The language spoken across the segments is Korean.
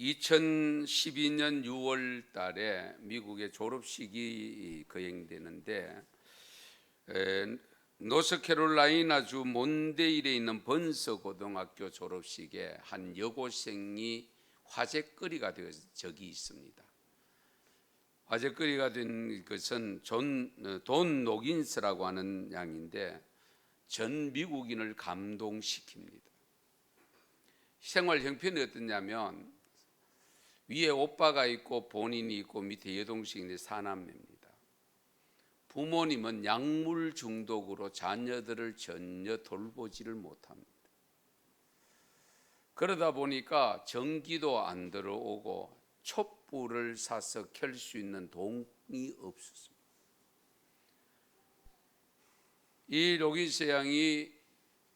2012년 6월 달에 미국의 졸업식이 거행되는데 노스캐롤라이나주 몬데일에 있는 번서 고등학교 졸업식에 한 여고생이 화제거리가 되어 적이 있습니다. 화제거리가 된 것은 돈 노긴스라고 하는 양인데 전 미국인을 감동시킵니다. 생활 형편이 어떠냐면 위에 오빠가 있고 본인이 있고 밑에 여동생인데 사남매입니다. 부모님은 약물 중독으로 자녀들을 전혀 돌보지를 못합니다. 그러다 보니까 전기도 안 들어오고 촛불을 사서 켤 수 있는 돈이 없었습니다. 이 로긴스 양이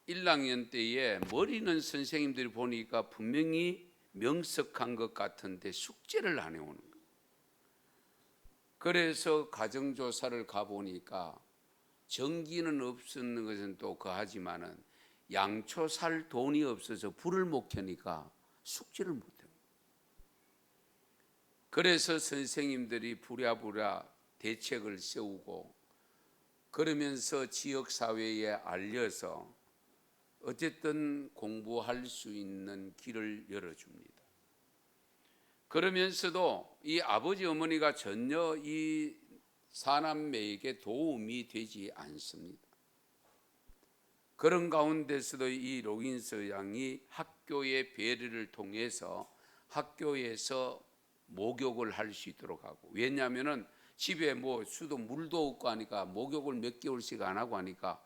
1학년 때에 머리는 선생님들이 보니까 분명히 명석한 것 같은데 숙제를 안 해오는 거예요. 그래서 가정조사를 가보니까 전기는 없었는 것은 또 그하지만은 양초 살 돈이 없어서 불을 못 켜니까 숙제를 못 해요. 그래서 선생님들이 부랴부랴 대책을 세우고 그러면서 지역사회에 알려서 어쨌든 공부할 수 있는 길을 열어줍니다. 그러면서도 이 아버지 어머니가 전혀 이 사남매에게 도움이 되지 않습니다. 그런 가운데서도 이 로긴스 양이 학교의 배려를 통해서 학교에서 목욕을 할 수 있도록 하고, 왜냐하면 집에 수도 물도 없고 하니까 목욕을 몇 개월씩 안 하고 하니까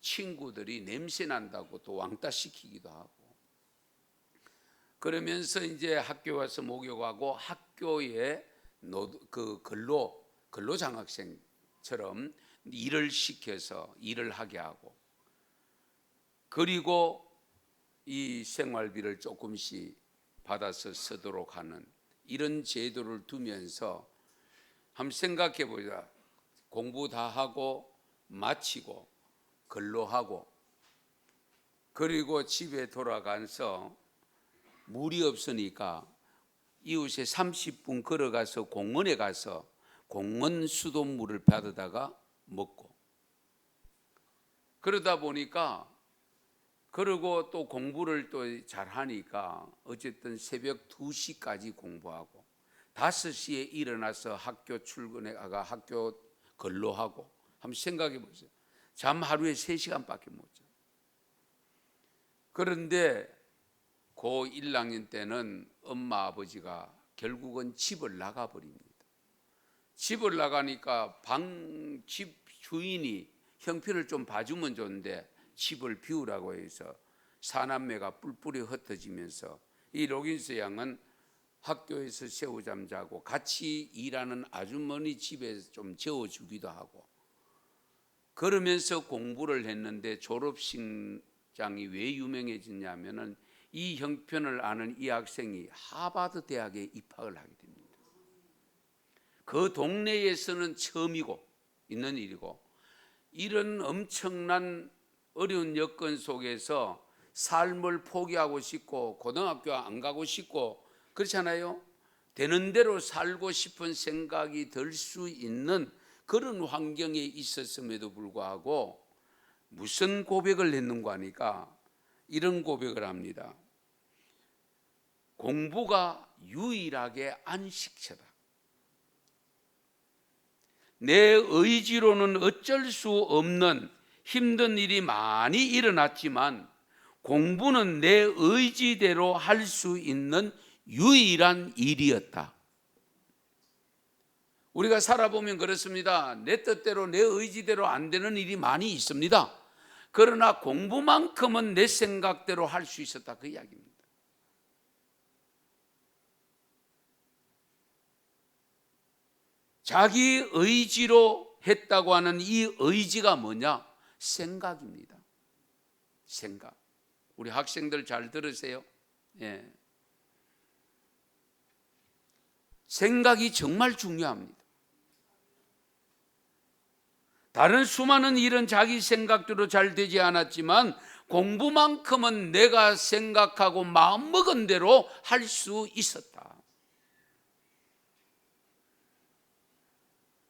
친구들이 냄새 난다고 또 왕따 시키기도 하고, 그러면서 이제 학교 와서 목욕하고 학교에 근로 장학생처럼 일을 시켜서 일을 하게 하고, 그리고 이 생활비를 조금씩 받아서 쓰도록 하는 이런 제도를 두면서 한번 생각해 보자. 공부 다 하고 마치고 근로하고 그리고 집에 돌아가서 물이 없으니까 이웃에 30분 걸어가서 공원에 가서 공원 수돗물을 받아다가 먹고, 그러다 보니까 그리고 또 공부를 또 잘하니까 어쨌든 새벽 2시까지 공부하고 5시에 일어나서 학교 출근해 가 학교 근로하고. 한번 생각해 보세요. 잠 하루에 3시간밖에 못 자. 그런데 고 1학년 때는 엄마 아버지가 결국은 집을 나가버립니다. 집을 나가니까 집 주인이 형편을 좀 봐주면 좋은데 집을 비우라고 해서 사남매가 뿔뿔이 흩어지면서 이 로긴스 양은 학교에서 새우잠 자고 같이 일하는 아주머니 집에 좀 재워주기도 하고 그러면서 공부를 했는데, 졸업식장이 왜 유명해졌냐면은 이 형편을 아는 이 학생이 하버드 대학에 입학을 하게 됩니다. 그 동네에서는 처음이고 있는 일이고, 이런 엄청난 어려운 여건 속에서 삶을 포기하고 싶고 고등학교 안 가고 싶고 그렇잖아요. 되는 대로 살고 싶은 생각이 들 수 있는 그런 환경에 있었음에도 불구하고 무슨 고백을 했는가 하니까 이런 고백을 합니다. 공부가 유일하게 안식처다. 내 의지로는 어쩔 수 없는 힘든 일이 많이 일어났지만 공부는 내 의지대로 할 수 있는 유일한 일이었다. 우리가 살아보면 그렇습니다. 내 뜻대로 내 의지대로 안 되는 일이 많이 있습니다. 그러나 공부만큼은 내 생각대로 할 수 있었다, 그 이야기입니다. 자기 의지로 했다고 하는 이 의지가 뭐냐? 생각입니다. 생각. 우리 학생들 잘 들으세요. 예. 생각이 정말 중요합니다. 다른 수많은 일은 자기 생각대로 잘 되지 않았지만 공부만큼은 내가 생각하고 마음먹은 대로 할 수 있었다.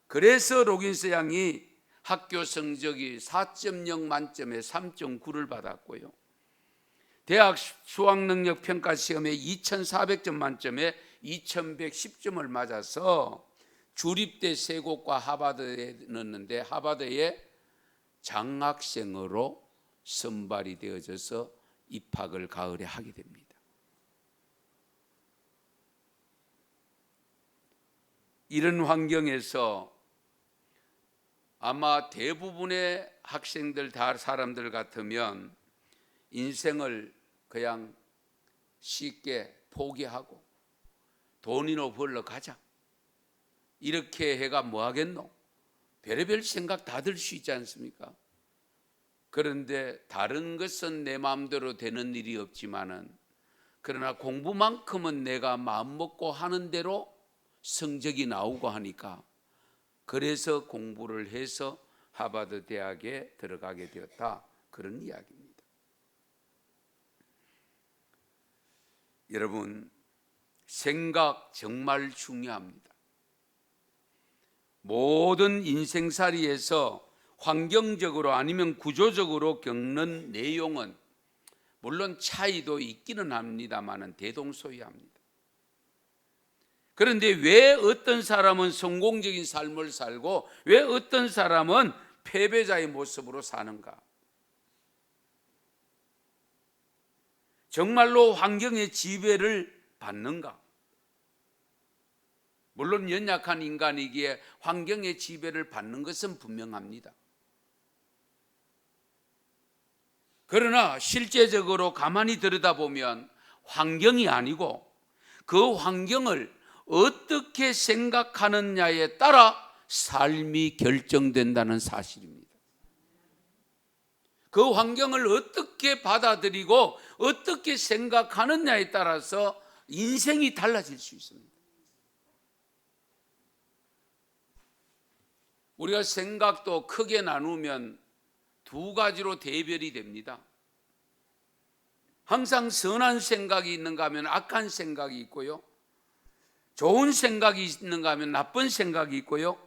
그래서 로긴스 양이 학교 성적이 4.0 만점에 3.9를 받았고요. 대학 수학능력 평가 시험에 2,400점 만점에 2,110점을 맞아서 주립대 세 곳과 하버드에 넣었는데 하버드에 장학생으로 선발이 되어져서 입학을 가을에 하게 됩니다. 이런 환경에서 아마 대부분의 학생들 다 사람들 같으면 인생을 그냥 쉽게 포기하고 돈이나 벌러 가자 이렇게 해가 뭐 하겠노? 별의별 생각 다 들 수 있지 않습니까? 그런데 다른 것은 내 마음대로 되는 일이 없지만은 그러나 공부만큼은 내가 마음먹고 하는 대로 성적이 나오고 하니까 그래서 공부를 해서 하버드 대학에 들어가게 되었다, 그런 이야기입니다. 여러분, 생각 정말 중요합니다. 모든 인생살이에서 환경적으로 아니면 구조적으로 겪는 내용은 물론 차이도 있기는 합니다만은 대동소이합니다. 그런데 왜 어떤 사람은 성공적인 삶을 살고 왜 어떤 사람은 패배자의 모습으로 사는가? 정말로 환경의 지배를 받는가? 물론 연약한 인간이기에 환경의 지배를 받는 것은 분명합니다. 그러나 실제적으로 가만히 들여다보면 환경이 아니고 그 환경을 어떻게 생각하느냐에 따라 삶이 결정된다는 사실입니다. 그 환경을 어떻게 받아들이고 어떻게 생각하느냐에 따라서 인생이 달라질 수 있습니다. 우리가 생각도 크게 나누면 두 가지로 대별이 됩니다. 항상 선한 생각이 있는가 하면 악한 생각이 있고요, 좋은 생각이 있는가 하면 나쁜 생각이 있고요,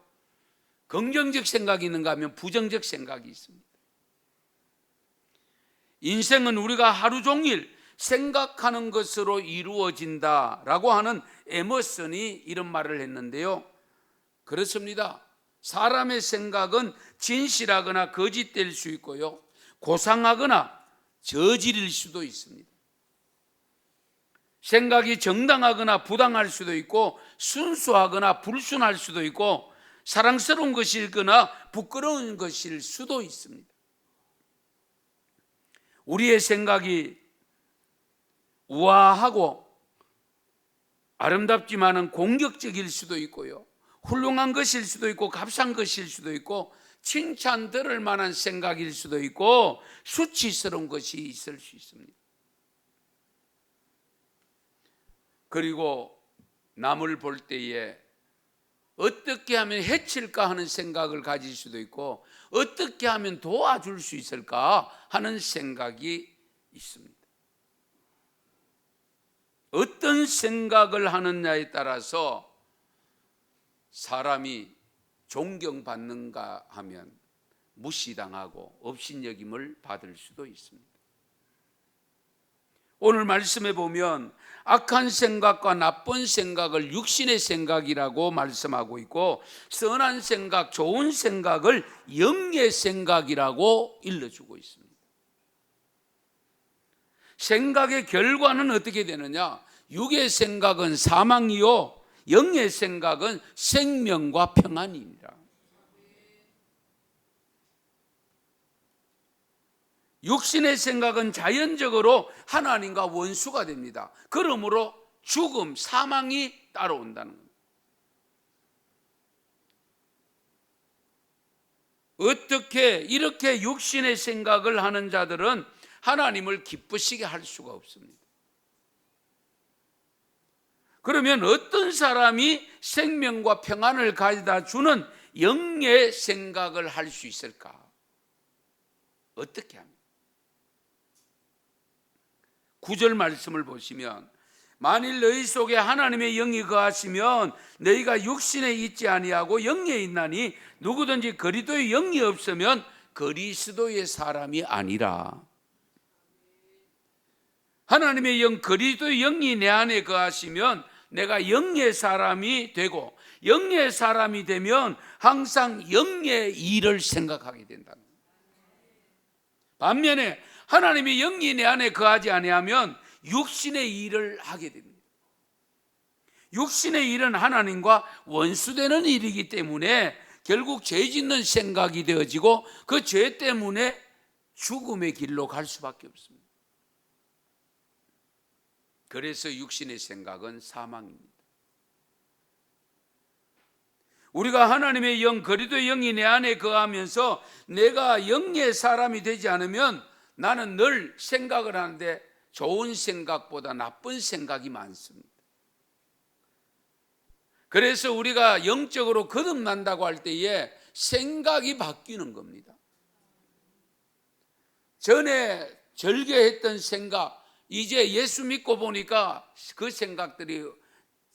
긍정적 생각이 있는가 하면 부정적 생각이 있습니다. 인생은 우리가 하루 종일 생각하는 것으로 이루어진다라고 하는 에머슨이 이런 말을 했는데요, 그렇습니다. 사람의 생각은 진실하거나 거짓될 수 있고요, 고상하거나 저질일 수도 있습니다. 생각이 정당하거나 부당할 수도 있고 순수하거나 불순할 수도 있고 사랑스러운 것이거나 부끄러운 것일 수도 있습니다. 우리의 생각이 우아하고 아름답지만은 공격적일 수도 있고요, 훌륭한 것일 수도 있고 값싼 것일 수도 있고 칭찬 들을 만한 생각일 수도 있고 수치스러운 것이 있을 수 있습니다. 그리고 남을 볼 때에 어떻게 하면 해칠까 하는 생각을 가질 수도 있고 어떻게 하면 도와줄 수 있을까 하는 생각이 있습니다. 어떤 생각을 하느냐에 따라서 사람이 존경받는가 하면 무시당하고 업신여김을 받을 수도 있습니다. 오늘 말씀해 보면 악한 생각과 나쁜 생각을 육신의 생각이라고 말씀하고 있고 선한 생각, 좋은 생각을 영의 생각이라고 일러주고 있습니다. 생각의 결과는 어떻게 되느냐? 육의 생각은 사망이요, 영의 생각은 생명과 평안입니다. 육신의 생각은 자연적으로 하나님과 원수가 됩니다. 그러므로 죽음, 사망이 따라온다는 겁니다. 어떻게 이렇게 육신의 생각을 하는 자들은 하나님을 기쁘시게 할 수가 없습니다. 그러면 어떤 사람이 생명과 평안을 가져다 주는 영의 생각을 할 수 있을까? 어떻게 합니까? 9절 말씀을 보시면 만일 너희 속에 하나님의 영이 거하시면 너희가 육신에 있지 아니하고 영에 있나니 누구든지 그리스도의 영이 없으면 그리스도의 사람이 아니라. 하나님의 영, 그리스도의 영이 내 안에 거하시면 내가 영의 사람이 되고, 영의 사람이 되면 항상 영의 일을 생각하게 된다. 반면에 하나님의 영이 내 안에 거하지 아니하면 육신의 일을 하게 됩니다. 육신의 일은 하나님과 원수되는 일이기 때문에 결국 죄 짓는 생각이 되어지고 그 죄 때문에 죽음의 길로 갈 수밖에 없습니다. 그래서 육신의 생각은 사망입니다. 우리가 하나님의 영, 그리스도의 영이 내 안에 거하면서 내가 영의 사람이 되지 않으면 나는 늘 생각을 하는데 좋은 생각보다 나쁜 생각이 많습니다. 그래서 우리가 영적으로 거듭난다고 할 때에 생각이 바뀌는 겁니다. 전에 절개했던 생각, 이제 예수 믿고 보니까 그 생각들이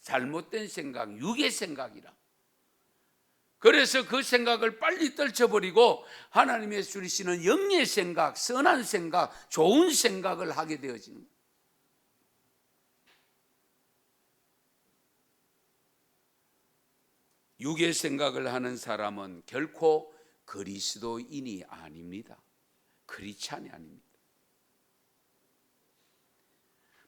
잘못된 생각, 육의 생각이라. 그래서 그 생각을 빨리 떨쳐버리고 하나님의 주시는 영의 생각, 선한 생각, 좋은 생각을 하게 되어지는 거예요. 육의 생각을 하는 사람은 결코 그리스도인이 아닙니다. 크리스찬이 아닙니다.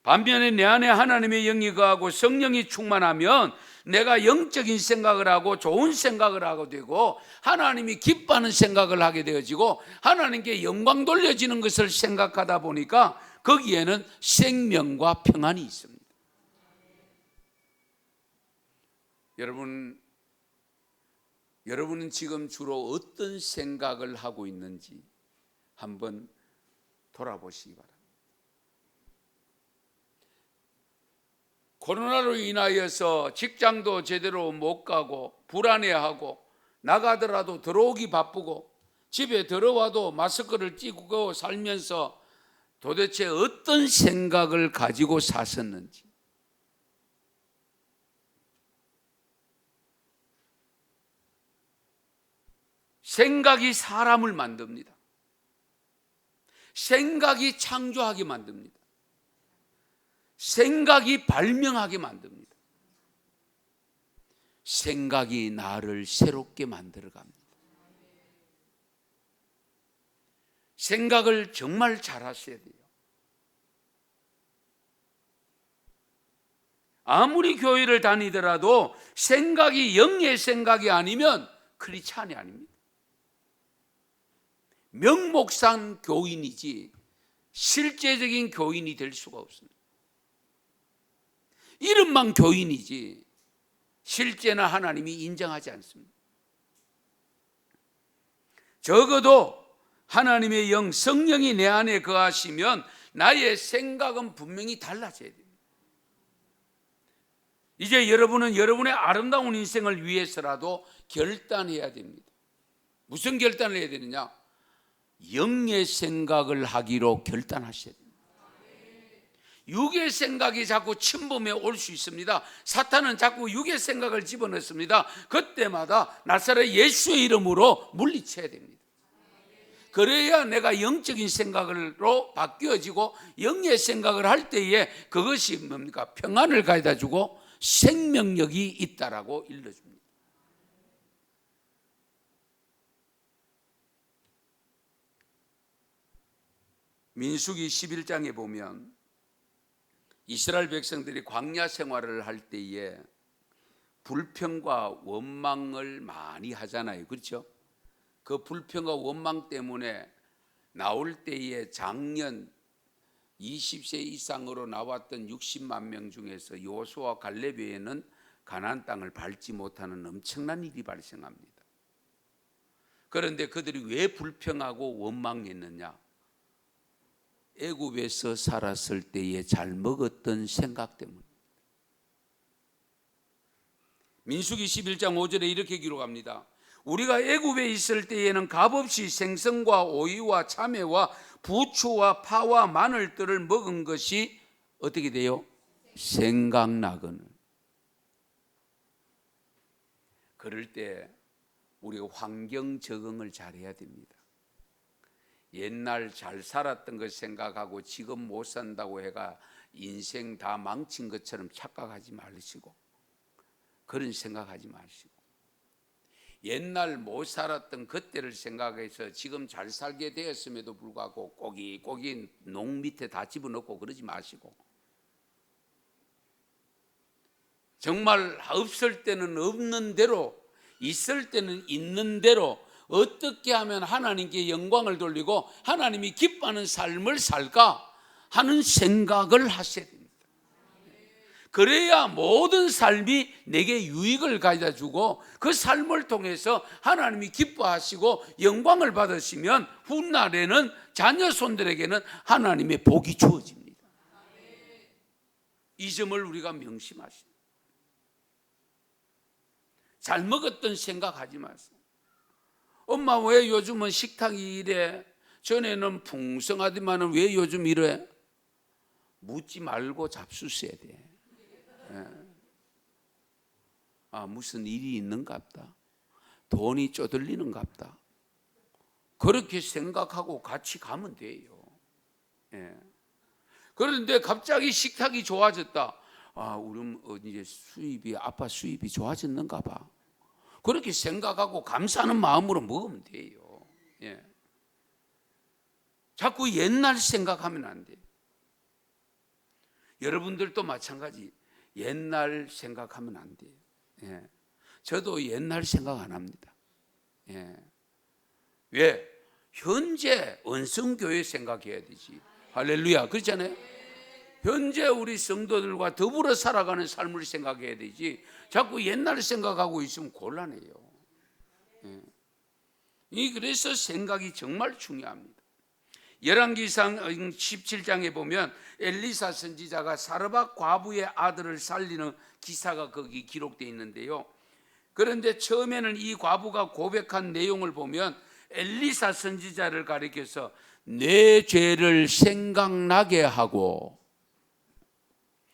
반면에 내 안에 하나님의 영이 거하고 성령이 충만하면 내가 영적인 생각을 하고 좋은 생각을 하게 되고 하나님이 기뻐하는 생각을 하게 되어지고 하나님께 영광 돌려지는 것을 생각하다 보니까 거기에는 생명과 평안이 있습니다. 여러분은 지금 주로 어떤 생각을 하고 있는지 한번 돌아보시기 바랍니다. 코로나로 인하여서 직장도 제대로 못 가고 불안해하고 나가더라도 들어오기 바쁘고 집에 들어와도 마스크를 끼고 살면서 도대체 어떤 생각을 가지고 사셨는지, 생각이 사람을 만듭니다. 생각이 창조하게 만듭니다. 생각이 발명하게 만듭니다. 생각이 나를 새롭게 만들어갑니다. 생각을 정말 잘 하셔야 돼요. 아무리 교회를 다니더라도 생각이 영의 생각이 아니면 크리스찬이 아닙니다. 명목상 교인이지 실제적인 교인이 될 수가 없습니다. 이름만 교인이지 실제는 하나님이 인정하지 않습니다. 적어도 하나님의 영, 성령이 내 안에 거하시면 나의 생각은 분명히 달라져야 됩니다. 이제 여러분은 여러분의 아름다운 인생을 위해서라도 결단해야 됩니다. 무슨 결단을 해야 되느냐? 영의 생각을 하기로 결단하셔야 됩니다. 육의 생각이 자꾸 침범해 올 수 있습니다. 사탄은 자꾸 육의 생각을 집어넣습니다. 그때마다 나사렛 예수의 이름으로 물리쳐야 됩니다. 그래야 내가 영적인 생각으로 바뀌어지고 영의 생각을 할 때에 그것이 뭡니까? 평안을 가져다 주고 생명력이 있다라고 일러줍니다. 민수기 11장에 보면 이스라엘 백성들이 광야 생활을 할 때에 불평과 원망을 많이 하잖아요. 그렇죠? 그 불평과 원망 때문에 나올 때에 작년 20세 이상으로 나왔던 60만 명 중에서 여호수아와 갈렙 외에는 가나안 땅을 밟지 못하는 엄청난 일이 발생합니다. 그런데 그들이 왜 불평하고 원망했느냐? 애굽에서 살았을 때에 잘 먹었던 생각 때문에. 민수기 11장 5절에 이렇게 기록합니다. 우리가 애굽에 있을 때에는 값없이 생선과 오이와 참외와 부추와 파와 마늘들을 먹은 것이 어떻게 돼요? 생각나거늘. 그럴 때 우리가 환경 적응을 잘해야 됩니다. 옛날 잘 살았던 것 생각하고 지금 못 산다고 해가 인생 다 망친 것처럼 착각하지 마시고, 그런 생각하지 마시고, 옛날 못 살았던 그때를 생각해서 지금 잘 살게 되었음에도 불구하고 꼬기 농 밑에 다 집어넣고 그러지 마시고, 정말 없을 때는 없는 대로, 있을 때는 있는 대로 어떻게 하면 하나님께 영광을 돌리고 하나님이 기뻐하는 삶을 살까 하는 생각을 하셔야 됩니다. 그래야 모든 삶이 내게 유익을 가져다 주고 그 삶을 통해서 하나님이 기뻐하시고 영광을 받으시면 훗날에는 자녀 손들에게는 하나님의 복이 주어집니다. 이 점을 우리가 명심하십니다. 잘 먹었던 생각하지 마세요. 엄마 왜 요즘은 식탁이 이래? 전에는 풍성하더만은 왜 요즘 이래? 묻지 말고 잡수셔야 돼. 아, 무슨 일이 있는갑다. 돈이 쪼들리는갑다. 그렇게 생각하고 같이 가면 돼요. 그런데 갑자기 식탁이 좋아졌다. 아, 우리 이제 수입이 아빠 수입이 좋아졌는가 봐. 그렇게 생각하고 감사하는 마음으로 먹으면 돼요. 자꾸 옛날 생각하면 안 돼요. 여러분들도 마찬가지. 옛날 생각하면 안 돼요. 저도 옛날 생각 안 합니다. 왜? 현재 언성교회 생각해야 되지. 할렐루야. 그렇잖아요. 현재 우리 성도들과 더불어 살아가는 삶을 생각해야 되지, 자꾸 옛날 생각하고 있으면 곤란해요. 그래서 생각이 정말 중요합니다. 열왕기상 17장에 보면 엘리사 선지자가 사르밧 과부의 아들을 살리는 기사가 거기 기록되어 있는데요. 그런데 처음에는 이 과부가 고백한 내용을 보면 엘리사 선지자를 가리켜서 내 죄를 생각나게 하고,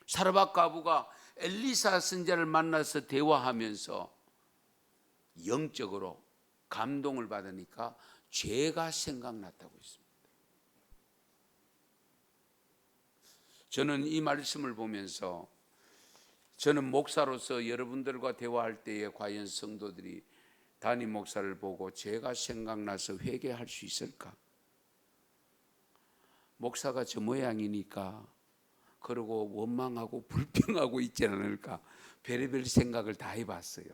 사르밧 과부가 엘리사 선지자를 만나서 대화하면서 영적으로 감동을 받으니까 죄가 생각났다고 했습니다. 저는 이 말씀을 보면서, 저는 목사로서 여러분들과 대화할 때에 과연 성도들이 담임 목사를 보고 죄가 생각나서 회개할 수 있을까? 목사가 저 모양이니까 그러고 원망하고 불평하고 있지 않을까? 별의별 생각을 다 해봤어요.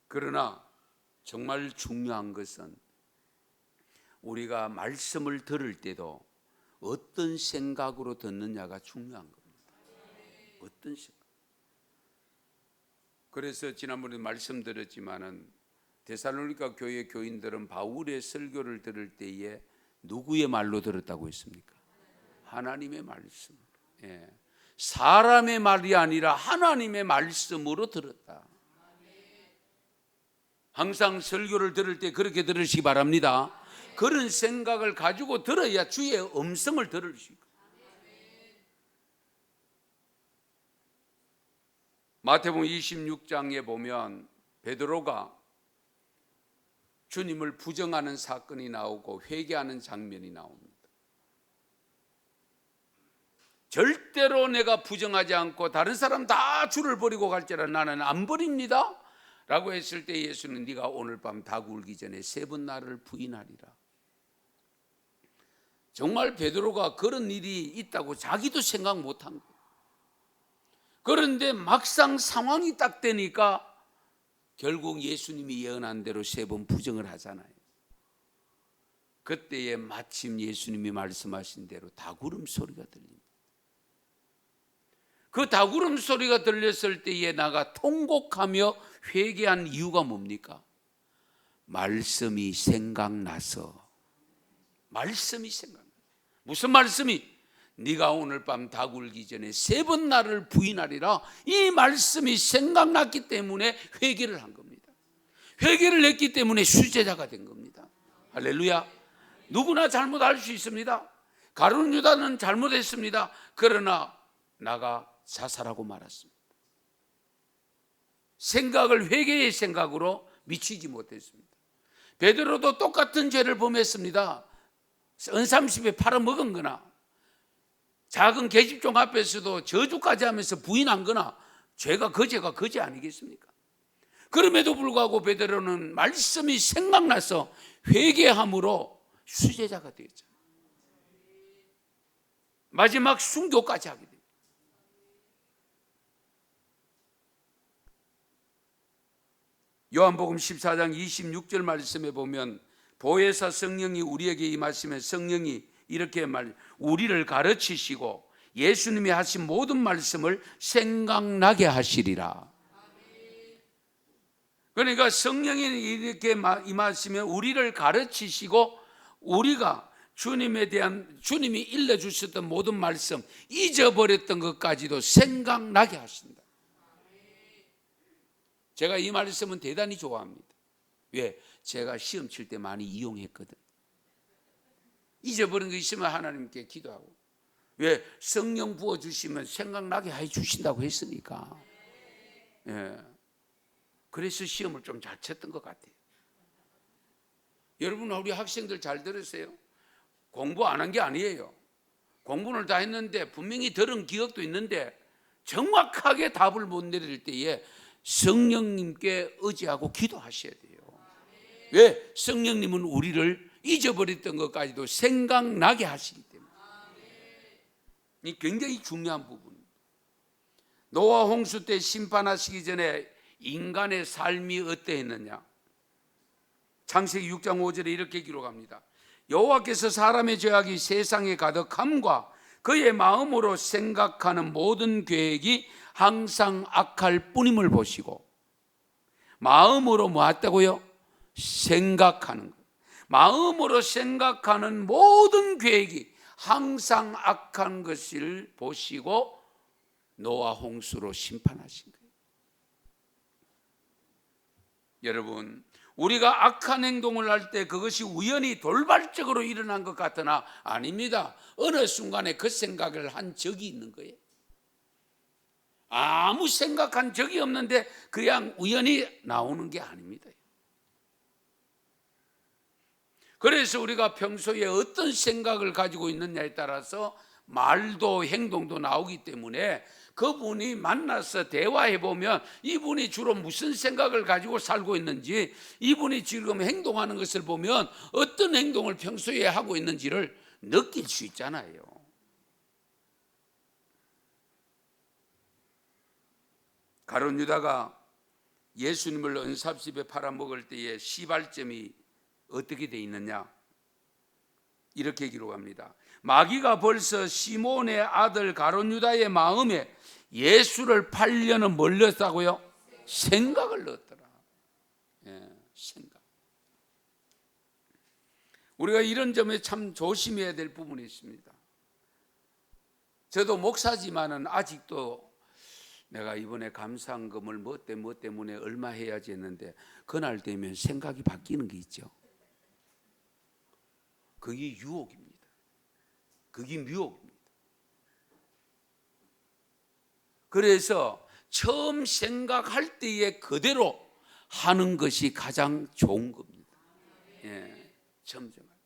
그러나 정말 중요한 것은 우리가 말씀을 들을 때도 어떤 생각으로 듣느냐가 중요한 겁니다. 어떤 생각. 그래서 지난번에 말씀드렸지만은 데살로니가 교회 교인들은 바울의 설교를 들을 때에 누구의 말로 들었다고 했습니까? 하나님의 말씀. 사람의 말이 아니라 하나님의 말씀으로 들었다. 항상 설교를 들을 때 그렇게 들으시기 바랍니다. 그런 생각을 가지고 들어야 주의 음성을 들을 수 있고. 마태복음 26장에 보면 베드로가 주님을 부정하는 사건이 나오고 회개하는 장면이 나옵니다. 절대로 내가 부정하지 않고 다른 사람 다 주를 버리고 갈지라 나는 안 버립니다 라고 했을 때 예수는 네가 오늘 밤 다 굴기 전에 3번 나를 부인하리라. 정말 베드로가 그런 일이 있다고 자기도 생각 못한 거예요. 그런데 막상 상황이 딱 되니까 결국 예수님이 예언한 대로 3번 부정을 하잖아요. 그때에 마침 예수님이 말씀하신 대로 다구름 소리가 들립니다. 그 다구름 소리가 들렸을 때에 나가 통곡하며 회개한 이유가 뭡니까? 말씀이 생각나서. 말씀이 생각나. 무슨 말씀이? 네가 오늘 밤 다 굴기 전에 3번 나를 부인하리라. 이 말씀이 생각났기 때문에 회개를 한 겁니다. 회개를 했기 때문에 수제자가 된 겁니다. 할렐루야. 누구나 잘못할 수 있습니다. 가룟 유다는 잘못했습니다. 그러나 나가 자살하고 말았습니다. 생각을 회개의 생각으로 미치지 못했습니다. 베드로도 똑같은 죄를 범했습니다. 은삼십에 팔아먹은 거나 작은 계집종 앞에서도 저주까지 하면서 부인한 거나 죄가 거제 아니겠습니까? 그럼에도 불구하고 베드로는 말씀이 생각나서 회개함으로 수제자가 되었죠. 마지막 순교까지 하게 됩니다. 요한복음 14장 26절 말씀에 보면 보혜사 성령이 우리에게 임하시면 성령이 이렇게 우리를 가르치시고 예수님이 하신 모든 말씀을 생각나게 하시리라. 그러니까 성령이 이렇게 임하시면 우리를 가르치시고 우리가 주님이 일러주셨던 모든 말씀, 잊어버렸던 것까지도 생각나게 하신다. 제가 이 말씀은 대단히 좋아합니다. 왜? 제가 시험 칠 때 많이 이용했거든. 잊어버린 거 있으면 하나님께 기도하고, 왜? 성령 부어주시면 생각나게 해주신다고 했으니까. 예. 그래서 시험을 좀 잘 쳤던 것 같아요. 여러분, 우리 학생들 잘 들으세요. 공부 안 한 게 아니에요. 공부를 다 했는데 분명히 들은 기억도 있는데 정확하게 답을 못 내릴 때에 성령님께 의지하고 기도하셔야 돼요. 왜? 성령님은 우리를 잊어버렸던 것까지도 생각나게 하시기 때문에. 이 굉장히 중요한 부분입니다. 노아 홍수 때 심판하시기 전에 인간의 삶이 어떠했느냐? 창세기 6장 5절에 이렇게 기록합니다. 여호와께서 사람의 죄악이 세상에 가득함과 그의 마음으로 생각하는 모든 계획이 항상 악할 뿐임을 보시고, 마음으로 뭐 했다고요? 생각하는 것. 마음으로 생각하는 모든 계획이 항상 악한 것을 보시고 노아 홍수로 심판하신 거예요. 여러분, 우리가 악한 행동을 할 때 그것이 우연히 돌발적으로 일어난 것 같으나 아닙니다. 어느 순간에 그 생각을 한 적이 있는 거예요. 아무 생각한 적이 없는데 그냥 우연히 나오는 게 아닙니다. 그래서 우리가 평소에 어떤 생각을 가지고 있느냐에 따라서 말도 행동도 나오기 때문에 그분이 만나서 대화해 보면 이분이 주로 무슨 생각을 가지고 살고 있는지, 이분이 지금 행동하는 것을 보면 어떤 행동을 평소에 하고 있는지를 느낄 수 있잖아요. 가룟 유다가 예수님을 은삽집에 팔아먹을 때의 시발점이 어떻게 돼 있느냐? 이렇게 기록합니다. 마귀가 벌써 시몬의 아들 가룟 유다의 마음에 예수를 팔려는 뭘 넣었다고요? 생각을 넣었더라. 예, 생각. 우리가 이런 점에 참 조심해야 될 부분이 있습니다. 저도 목사지만은 아직도 내가 이번에 감사한금을 뭐 때문에 얼마 해야지 했는데 그날 되면 생각이 바뀌는 게 있죠. 그게 유혹입니다. 그게 미혹입니다. 그래서 처음 생각할 때에 그대로 하는 것이 가장 좋은 겁니다. 예, 처음 생각.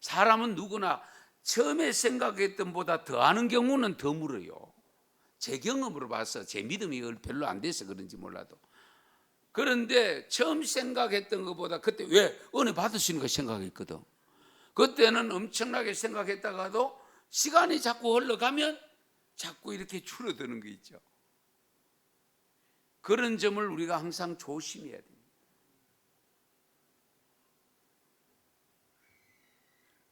사람은 누구나 처음에 생각했던 보다 더 하는 경우는 드물어요. 제 경험으로 봐서 제 믿음이 별로 안 돼서 그런지 몰라도. 그런데 처음 생각했던 것보다 그때 왜 은혜 받으시는 거 생각했거든. 그때는 엄청나게 생각했다가도 시간이 자꾸 흘러가면 자꾸 이렇게 줄어드는 게 있죠. 그런 점을 우리가 항상 조심해야 됩니다.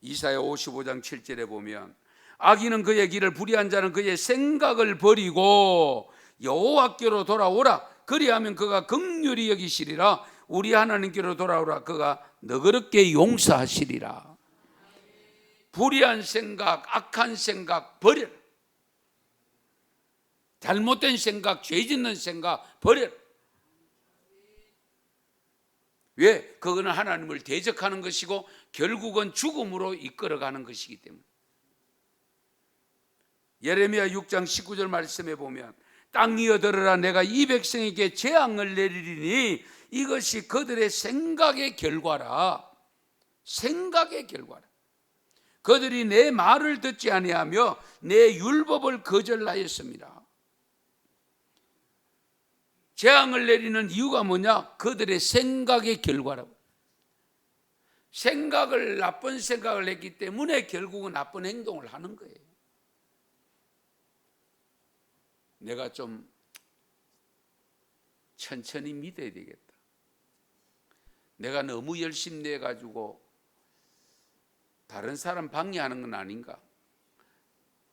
이사야 55장 7절에 보면 악인은 그의 길을, 불의한 자는 그의 생각을 버리고 여호와께로 돌아오라. 그리하면 그가 긍휼히 여기시리라. 우리 하나님께로 돌아오라. 그가 너그럽게 용서하시리라. 불의한 생각, 악한 생각 버려라. 잘못된 생각, 죄 짓는 생각 버려라. 왜? 그거는 하나님을 대적하는 것이고 결국은 죽음으로 이끌어가는 것이기 때문에. 예레미야 6장 19절 말씀에 보면 땅이여 들으라 내가 이 백성에게 재앙을 내리리니 이것이 그들의 생각의 결과라. 생각의 결과라. 그들이 내 말을 듣지 아니하며 내 율법을 거절하였습니다. 재앙을 내리는 이유가 뭐냐? 그들의 생각의 결과라고. 나쁜 생각을 했기 때문에 결국은 나쁜 행동을 하는 거예요. 내가 좀 천천히 믿어야 되겠다. 내가 너무 열심히 내가지고 다른 사람 방해하는 건 아닌가?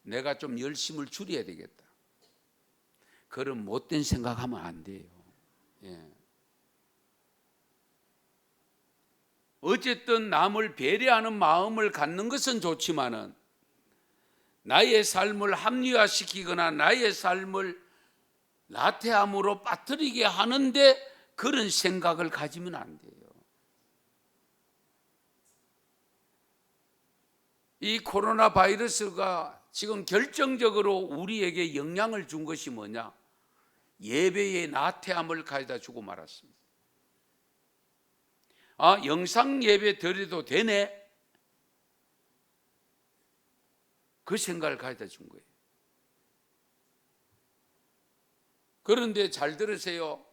내가 좀 열심을 줄여야 되겠다. 그런 못된 생각하면 안 돼요. 예. 어쨌든 남을 배려하는 마음을 갖는 것은 좋지만은 나의 삶을 합리화시키거나 나의 삶을 나태함으로 빠뜨리게 하는데 그런 생각을 가지면 안 돼요. 이 코로나 바이러스가 지금 결정적으로 우리에게 영향을 준 것이 뭐냐? 예배의 나태함을 가져다 주고 말았습니다. 아, 영상 예배 드려도 되네? 그 생각을 가져다 준 거예요. 그런데 잘 들으세요.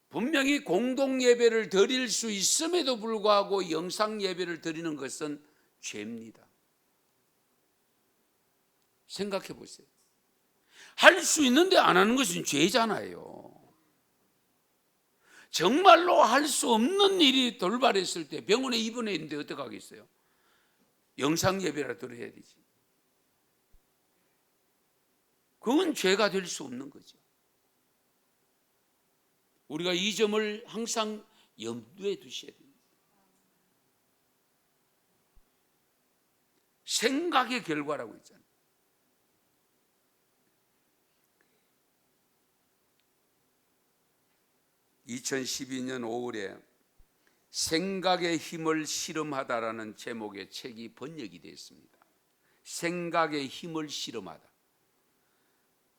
분명히 공동 예배를 드릴 수 있음에도 불구하고 영상 예배를 드리는 것은 죄입니다. 생각해 보세요. 할 수 있는데 안 하는 것은 죄잖아요. 정말로 할 수 없는 일이 돌발했을 때 병원에 입원해 있는데 어떡하겠어요? 영상 예배라 드려야 되지. 그건 죄가 될 수 없는 거죠. 우리가 이 점을 항상 염두에 두셔야 됩니다. 생각의 결과라고 있잖아요. (2012년 5월에) 생각의 힘을 실험하다라는 제목의 책이 번역이 됐습니다. 생각의 힘을 실험하다.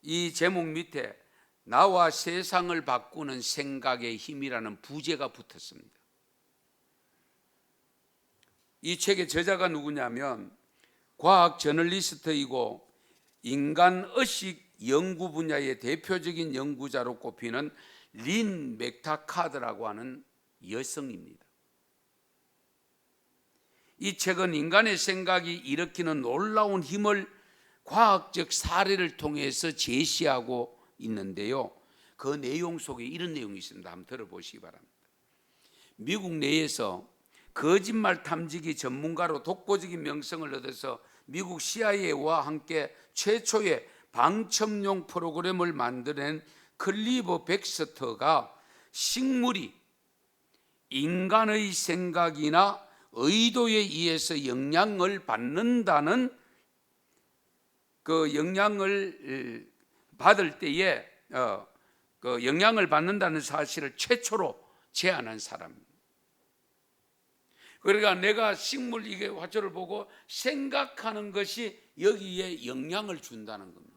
이 제목 밑에 나와 세상을 바꾸는 생각의 힘이라는 부제가 붙었습니다. 이 책의 저자가 누구냐면 과학 저널리스트이고 인간 의식 연구 분야의 대표적인 연구자로 꼽히는 린 맥타카드라고 하는 여성입니다. 이 책은 인간의 생각이 일으키는 놀라운 힘을 과학적 사례를 통해서 제시하고 있는데요. 그 내용 속에 이런 내용이 있습니다. 한번 들어보시기 바랍니다. 미국 내에서 거짓말 탐지기 전문가로 독보적인 명성을 얻어서 미국 CIA와 함께 최초의 방첩용 프로그램을 만들어낸 클리버 백스터가 식물이 인간의 생각이나 의도에 의해서 영향을 받는다는 그 영향을 받을 때에 그 영향을 받는다는 사실을 최초로 제안한 사람입니다. 그러니까 내가 식물 이게 화초를 보고 생각하는 것이 여기에 영향을 준다는 겁니다.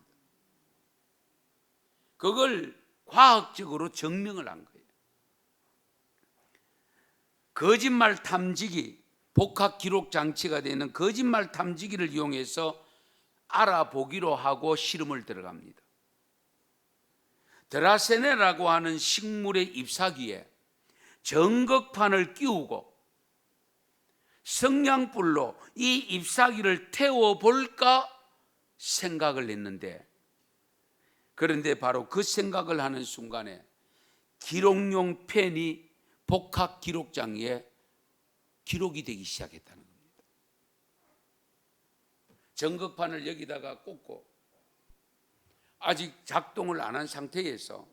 그걸 과학적으로 증명을 한 거예요. 거짓말 탐지기, 복합 기록 장치가 되는 거짓말 탐지기를 이용해서 알아보기로 하고 실험을 들어갑니다. 드라세네라고 하는 식물의 잎사귀에 전극판을 끼우고 성냥불로 이 잎사귀를 태워볼까 생각을 했는데, 그런데 바로 그 생각을 하는 순간에 기록용 펜이 복합 기록장에 기록이 되기 시작했다는 겁니다. 전극판을 여기다가 꽂고 아직 작동을 안 한 상태에서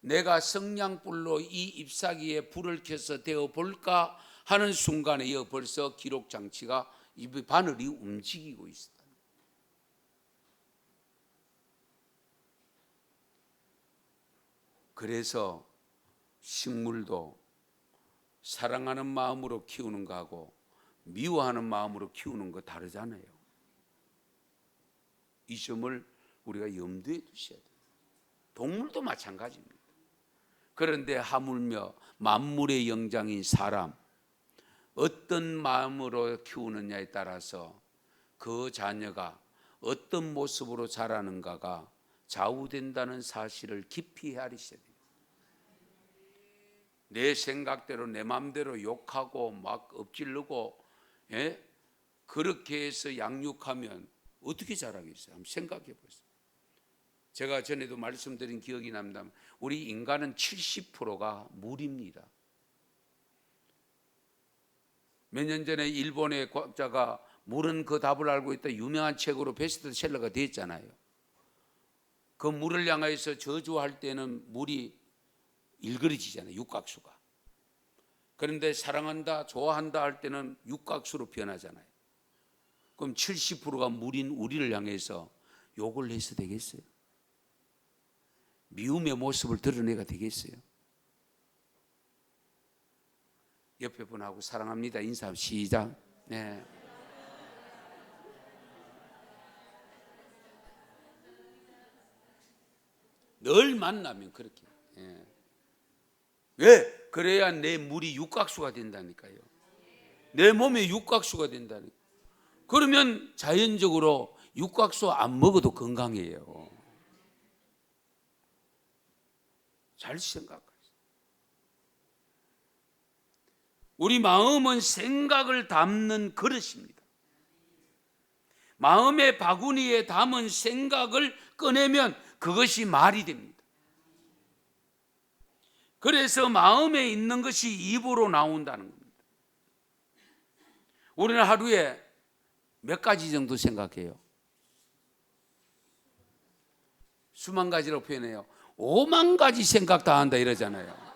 내가 성냥불로 이 잎사귀에 불을 켜서 데워볼까 하는 순간에 벌써 기록장치가 이 바늘이 움직이고 있다. 그래서 식물도 사랑하는 마음으로 키우는 거하고 미워하는 마음으로 키우는 거 다르잖아요. 이 점을 우리가 염두에 두셔야 돼요. 동물도 마찬가지입니다. 그런데 하물며 만물의 영장인 사람, 어떤 마음으로 키우느냐에 따라서 그 자녀가 어떤 모습으로 자라는가가 좌우된다는 사실을 깊이 헤아리셔야 돼요. 내 생각대로 내 마음대로 욕하고 막 엎질르고 그렇게 해서 양육하면 어떻게 자라겠어요? 한번 생각해 보세요. 제가 전에도 말씀드린 기억이 납니다. 우리 인간은 70%가 물입니다. 몇 년 전에 일본의 과학자가 물은 그 답을 알고 있다 유명한 책으로 베스트셀러가 됐잖아요. 그 물을 향해서 저주할 때는 물이 일그러지잖아요. 육각수가. 그런데 사랑한다, 좋아한다 할 때는 육각수로 변하잖아요. 그럼 70%가 물인 우리를 향해서 욕을 해서 되겠어요? 미움의 모습을 드러내가 되겠어요? 옆에 분하고 사랑합니다 인사 시작. 네. 늘 만나면 그렇게. 왜? 그래야 내 물이 육각수가 된다니까요. 내 몸에 육각수가 된다니까. 그러면 자연적으로 육각수 안 먹어도 건강해요. 잘 생각하세요. 우리 마음은 생각을 담는 그릇입니다. 마음의 바구니에 담은 생각을 꺼내면 그것이 말이 됩니다. 그래서 마음에 있는 것이 입으로 나온다는 겁니다. 우리는 하루에 몇 가지 정도 생각해요? 수만 가지로 표현해요. 5만 가지 생각 다 한다 이러잖아요.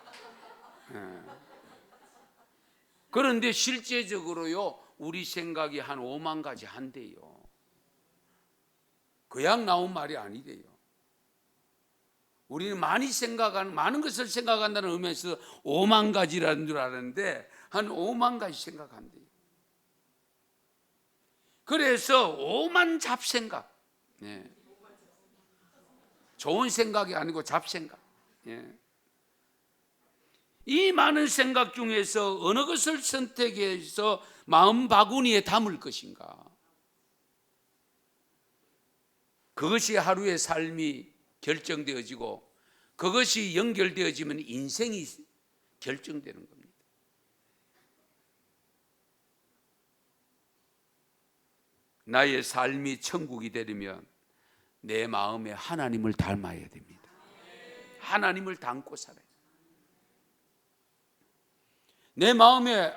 그런데 실제적으로요, 우리 생각이 한 5만 가지 한대요. 그냥 나온 말이 아니래요. 우리는 많은 것을 생각한다는 의미에서 5만 가지라는 줄 알았는데 한 5만 가지 생각한대요. 그래서 5만 잡생각. 좋은 생각이 아니고 잡생각. 이 많은 생각 중에서 어느 것을 선택해서 마음 바구니에 담을 것인가? 그것이 하루의 삶이 결정되어지고 그것이 연결되어지면 인생이 결정되는 겁니다. 나의 삶이 천국이 되려면 내 마음에 하나님을 닮아야 됩니다. 하나님을 닮고 살아요. 내 마음에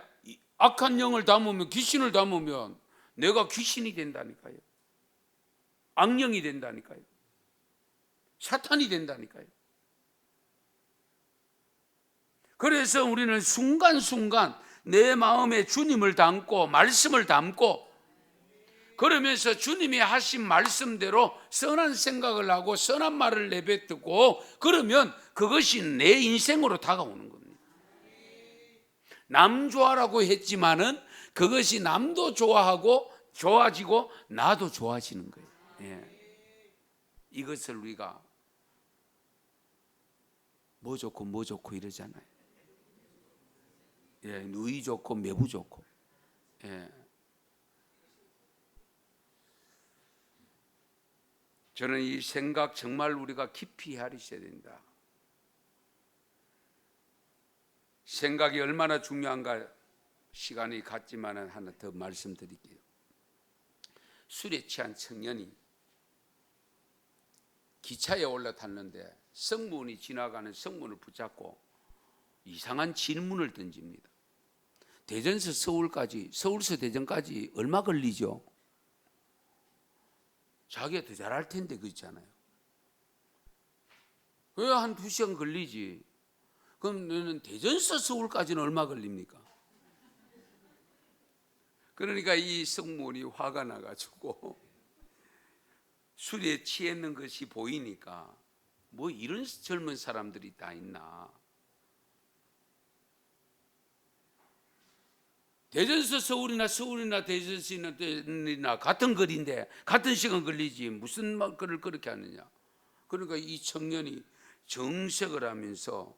악한 영을 담으면, 귀신을 담으면 내가 귀신이 된다니까요. 악령이 된다니까요. 사탄이 된다니까요. 그래서 우리는 순간순간 내 마음에 주님을 담고 말씀을 담고 그러면서 주님이 하신 말씀대로 선한 생각을 하고 선한 말을 내뱉고 그러면 그것이 내 인생으로 다가오는 겁니다. 남 좋아라고 했지만은 그것이 남도 좋아하고 좋아지고 나도 좋아지는 거예요. 이것을 우리가 뭐 좋고 이러잖아요. 누이 좋고 매부 좋고. 저는 이 생각 정말 우리가 깊이 헤아리셔야 된다. 생각이 얼마나 중요한가 시간이 갔지만 하나 더 말씀드릴게요. 술에 취한 청년이 기차에 올라탔는데 성문이 지나가는 성문을 붙잡고 이상한 질문을 던집니다. 대전서 서울서 대전까지 얼마 걸리죠? 자기가 더 잘할 텐데 그렇잖아요. 왜 한 2시간 걸리지? 그럼 너는 대전서 서울까지는 얼마 걸립니까? 그러니까 이 성문이 화가 나가지고 술에 취했는 것이 보이니까 뭐 이런 젊은 사람들이 다 있나. 대전서 서울이나 대전시나 같은 거리인데 같은 시간 걸리지 무슨 말을 그렇게 하느냐. 그러니까 이 청년이 정색을 하면서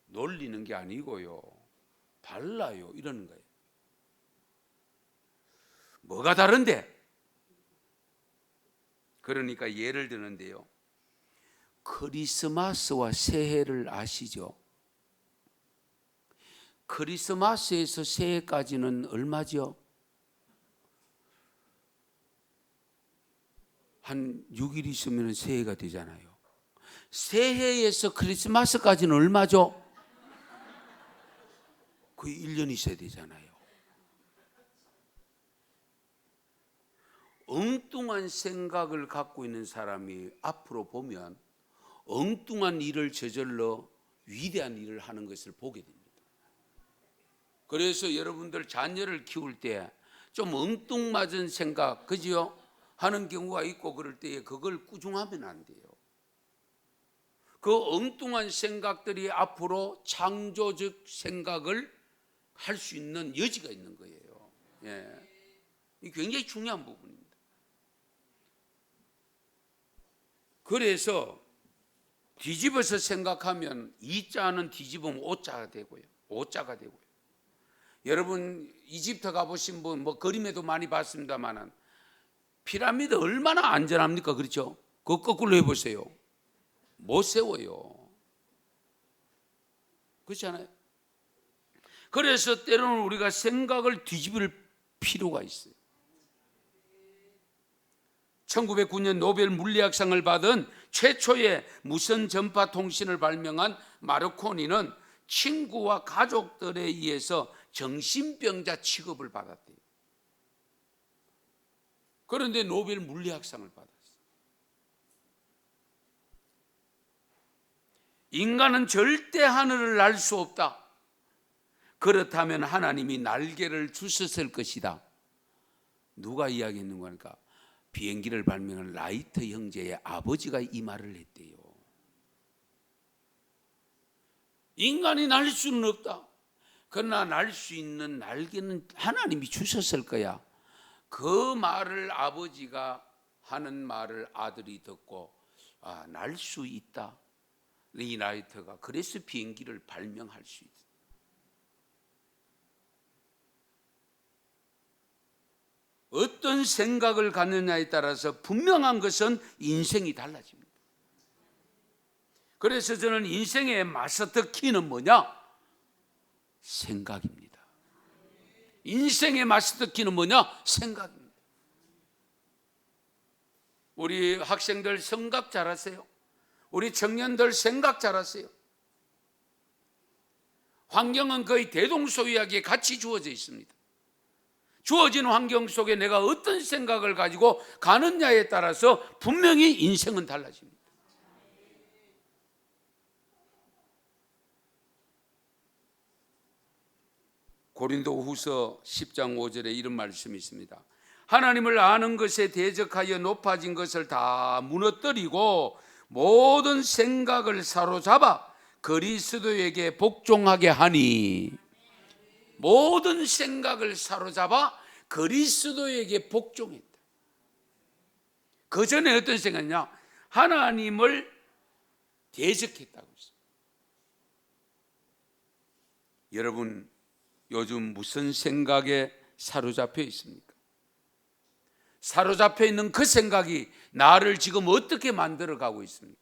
놀리는 게 아니고요, 달라요 이러는 거예요. 뭐가 다른데? 그러니까 예를 드는데요, 크리스마스와 새해를 아시죠? 크리스마스에서 새해까지는 얼마죠? 한 6일 있으면 새해가 되잖아요. 새해에서 크리스마스까지는 얼마죠? 거의 1년 있어야 되잖아요. 엉뚱한 생각을 갖고 있는 사람이 앞으로 보면 엉뚱한 일을 저질러 위대한 일을 하는 것을 보게 됩니다. 그래서 여러분들 자녀를 키울 때 좀 엉뚱맞은 생각, 그지요? 하는 경우가 있고 그럴 때에 그걸 꾸중하면 안 돼요. 그 엉뚱한 생각들이 앞으로 창조적 생각을 할 수 있는 여지가 있는 거예요. 예. 이 굉장히 중요한 부분입니다. 그래서 뒤집어서 생각하면 이자는 뒤집으면 오자가 되고요. 오자가 되고요. 여러분 이집트 가보신 분 뭐 그림에도 많이 봤습니다만은 피라미드 얼마나 안전합니까? 그렇죠? 그거 거꾸로 해보세요. 못 세워요. 그렇지 않아요? 그래서 때로는 우리가 생각을 뒤집을 필요가 있어요. 1909년 노벨 물리학상을 받은 최초의 무선 전파 통신을 발명한 마르코니는 친구와 가족들에 의해서 정신병자 취급을 받았대요. 그런데 노벨 물리학상을 받았어요. 인간은 절대 하늘을 날 수 없다. 그렇다면 하나님이 날개를 주셨을 것이다. 누가 이야기했는 거니까? 비행기를 발명한 라이트 형제의 아버지가 이 말을 했대요. 인간이 날 수는 없다. 그러나 날 수 있는 날개는 하나님이 주셨을 거야. 그 말을 아버지가 하는 말을 아들이 듣고 날 수 있다. 이 라이트가 그래서 비행기를 발명할 수 있다. 어떤 생각을 갖느냐에 따라서 분명한 것은 인생이 달라집니다. 그래서 저는 인생의 마스터 키는 뭐냐? 생각입니다. 인생의 마스터 키는 뭐냐? 생각입니다. 우리 학생들 생각 잘하세요. 우리 청년들 생각 잘하세요. 환경은 거의 대동소이하게 같이 주어져 있습니다. 주어진 환경 속에 내가 어떤 생각을 가지고 가느냐에 따라서 분명히 인생은 달라집니다. 고린도후서 10장 5절에 이런 말씀이 있습니다. 하나님을 아는 것에 대적하여 높아진 것을 다 무너뜨리고 모든 생각을 사로잡아 그리스도에게 복종하게 하니. 모든 생각을 사로잡아 그리스도에게 복종했다. 그 전에 어떤 생각이냐? 하나님을 대적했다고 했어요. 여러분 요즘 무슨 생각에 사로잡혀 있습니까? 사로잡혀 있는 그 생각이 나를 지금 어떻게 만들어가고 있습니까?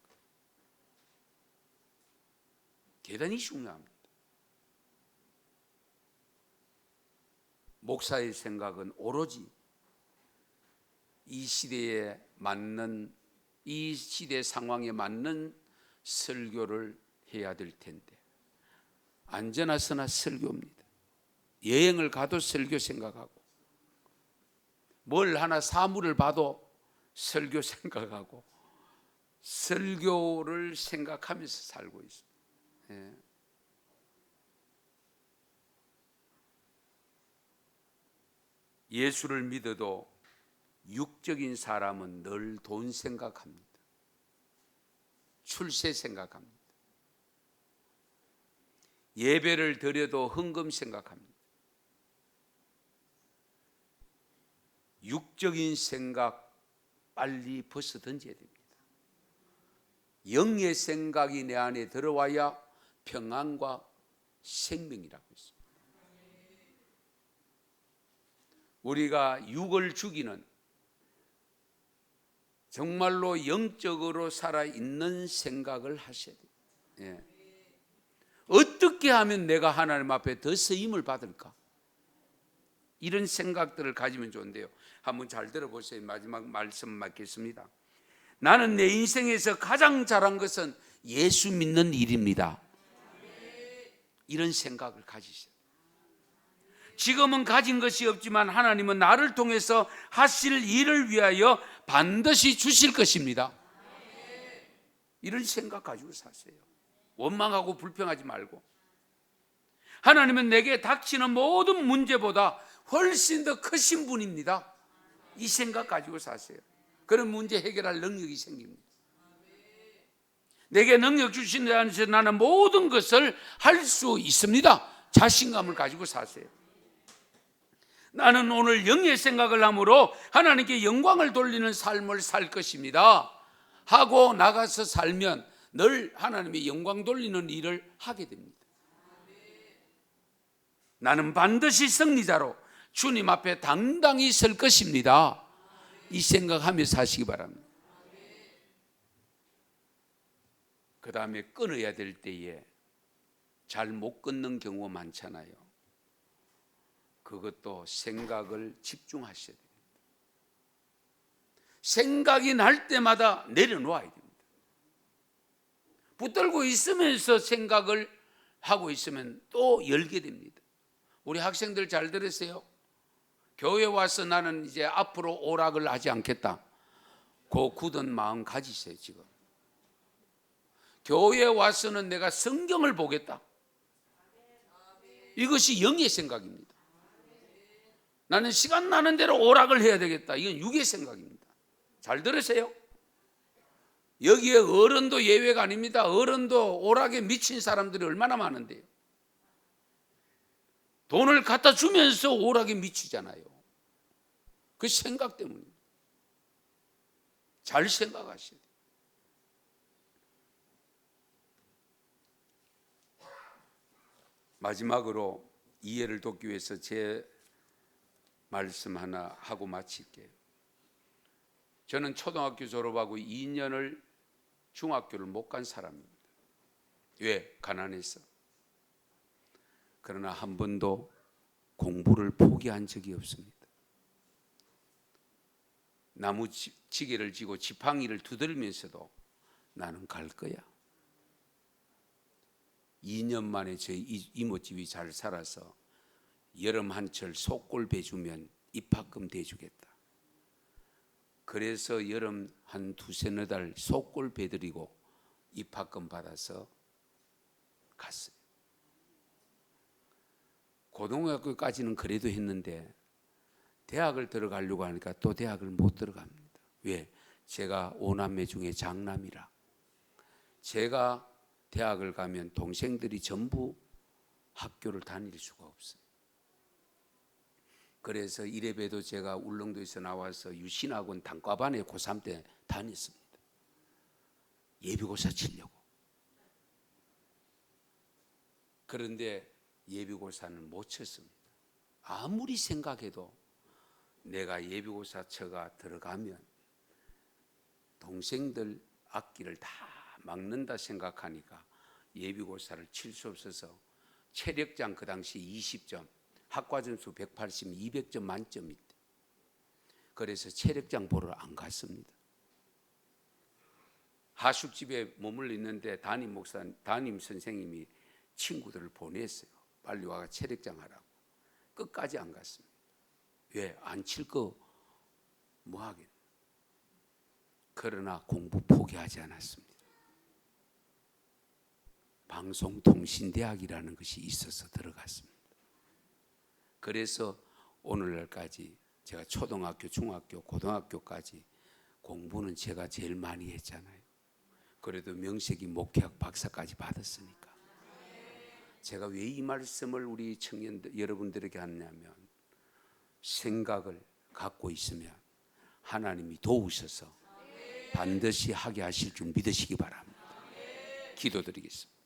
대단히 중요합니다. 목사의 생각은 오로지 이 시대에 맞는, 이 시대 상황에 맞는 설교를 해야 될 텐데 안전하서나 설교입니다. 여행을 가도 설교 생각하고 뭘 하나 사물을 봐도 설교 생각하고 설교를 생각하면서 살고 있습니다. 예. 예수를 믿어도 육적인 사람은 늘 돈 생각합니다. 출세 생각합니다. 예배를 드려도 헌금 생각합니다. 육적인 생각 빨리 벗어 던져야 됩니다. 영의 생각이 내 안에 들어와야 평안과 생명이라고 했습니다. 우리가 육을 죽이는, 정말로 영적으로 살아있는 생각을 하셔야 돼요. 예. 어떻게 하면 내가 하나님 앞에 더 쓰임을 받을까? 이런 생각들을 가지면 좋은데요, 한번 잘 들어보세요. 마지막 말씀 맡겠습니다. 나는 내 인생에서 가장 잘한 것은 예수 믿는 일입니다. 이런 생각을 가지세요. 지금은 가진 것이 없지만 하나님은 나를 통해서 하실 일을 위하여 반드시 주실 것입니다. 이런 생각 가지고 사세요. 원망하고 불평하지 말고, 하나님은 내게 닥치는 모든 문제보다 훨씬 더 크신 분입니다. 이 생각 가지고 사세요. 그런 문제 해결할 능력이 생깁니다. 내게 능력 주신 데 안에서 나는 모든 것을 할 수 있습니다. 자신감을 가지고 사세요. 나는 오늘 영의 생각을 함으로 하나님께 영광을 돌리는 삶을 살 것입니다 하고 나가서 살면 늘 하나님의 영광 돌리는 일을 하게 됩니다. 나는 반드시 승리자로 주님 앞에 당당히 설 것입니다. 이 생각하며 사시기 바랍니다. 그 다음에 끊어야 될 때에 잘 못 끊는 경우가 많잖아요. 그것도 생각을 집중하셔야 됩니다. 생각이 날 때마다 내려놓아야 됩니다. 붙들고 있으면서 생각을 하고 있으면 또 열게 됩니다. 우리 학생들 잘 들으세요. 교회 와서 나는 이제 앞으로 오락을 하지 않겠다, 그 굳은 마음 가지세요. 지금 교회에 와서는 내가 성경을 보겠다, 이것이 영의 생각입니다. 나는 시간 나는 대로 오락을 해야 되겠다, 이건 육의 생각입니다. 잘 들으세요. 여기에 어른도 예외가 아닙니다. 어른도 오락에 미친 사람들이 얼마나 많은데요. 돈을 갖다 주면서 오락에 미치잖아요. 그 생각 때문입니다. 잘 생각하셔야 돼요. 마지막으로 이해를 돕기 위해서 제 말씀 하나 하고 마칠게요. 저는 초등학교 졸업하고 2년을 중학교를 못 간 사람입니다. 왜? 가난해서. 그러나 한 번도 공부를 포기한 적이 없습니다. 나무 지게를 지고 지팡이를 두들면서도 나는 갈 거야. 2년 만에 저희 이모집이 잘 살아서 여름 한철 속골 배주면 입학금 대주겠다. 그래서 여름 한 두세네 달 속골 배드리고 입학금 받아서 갔어요. 고등학교까지는 그래도 했는데 대학을 들어가려고 하니까 또 대학을 못 들어갑니다. 왜? 제가 5남매 중에 장남이라. 제가 대학을 가면 동생들이 전부 학교를 다닐 수가 없어요. 그래서 이래봬도 제가 울릉도에서 나와서 유신학원 단과반에 고3 때 다녔습니다. 예비고사 치려고. 그런데 예비고사는 못 쳤습니다. 아무리 생각해도 내가 예비고사 쳐가 들어가면 동생들 앞길을 다 막는다 생각하니까 예비고사를 칠 수 없어서 체력장 그 당시 20점, 학과점수 180, 200점 만점이다. 그래서 체력장 보러 안 갔습니다. 하숙집에 머물러 있는데 담임 선생님이 친구들을 보냈어요. 빨리 와가 체력장 하라고. 끝까지 안 갔습니다. 왜? 안 칠 거 뭐 하겠노. 그러나 공부 포기하지 않았습니다. 방송통신대학이라는 것이 있어서 들어갔습니다. 그래서 오늘날까지 제가 초등학교, 중학교, 고등학교까지 공부는 제가 제일 많이 했잖아요. 그래도 명색이 목회학 박사까지 받았으니까. 제가 왜 이 말씀을 우리 청년들 여러분들에게 하냐면 생각을 갖고 있으면 하나님이 도우셔서 반드시 하게 하실 줄 믿으시기 바랍니다. 기도드리겠습니다.